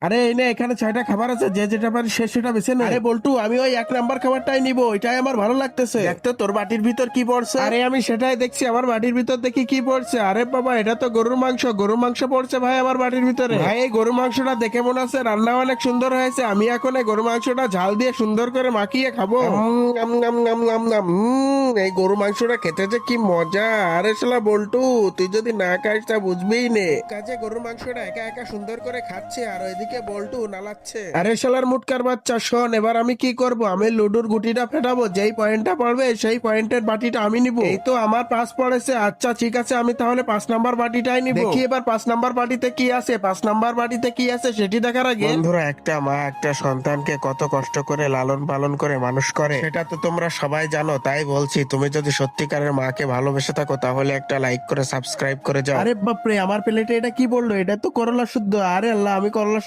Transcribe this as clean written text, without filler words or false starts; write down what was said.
আরে এই নে, এখানে 6টা খাবার আছে, যে যেটা পারি সে সেটা বেছে নে। আরে বল্টু, আমি ওই 1 নাম্বার খাবারটাই নিবো, এটাই আমার ভালো লাগতেছে। দেখতো তোর বাটির ভিতর কি পড়ছে। আরে আমি সেটাই দেখছি, আমার বাটির ভিতর দেখি কি পড়ছে। আরে বাবা, এটা তো গরুর মাংস। গরুর মাংস পড়ছে ভাই আমার বাটির ভিতরে। ভাই এই গরুর মাংসটা দেখে মনে হচ্ছে রান্না অনেক সুন্দর হয়েছে। আমি এখন এই গরুর মাংসটা ঝাল দিয়ে সুন্দর করে মাখিয়ে খাবো। আম, নাম নাম নাম নাম। এই গরু মাংসটা খেতে যে কি মজা। আরে শালা বল্টু, তুই যদি না খাইস তা বুঝবিই নে। কাজে গরুর মাংসটা একা একা সুন্দর করে খাচ্ছে আর ওইদিকে বল্টু নালাচ্ছে। আরে শালার মুটকার বাচ্চা, শোন, এবার আমি কি করব? আমি লুডুর গুটিটা ফেটাবো, যেই পয়েন্টটা পড়বে সেই পয়েন্টের বাটিটা আমি নিব। এই তো আমার 5 পড়েছে। আচ্ছা ঠিক আছে, আমি তাহলে 5 নাম্বার বাটিটাই নিব। দেখি এবার 5 নাম্বার বাটিতে কি আছে। 5 নাম্বার বাটিতে কি আছে সেটি দেখার আগে, বন্ধুরা, একটা মা একটা সন্তানকে কত কষ্ট করে লালন পালন করে মানুষ করে সেটা তো তোমরা সবাই জানো। তাই বলছি, তুমি যদি সত্যিকারের মাকে ভালোবেসে থাকো তাহলে একটা লাইক করে সাবস্ক্রাইব করে যাও। আরে বাপরে, আমার প্লেটে এটা কি বললো? এটা তো করলা শুদ্ধ। আরে আল্লাহ, আমি করলা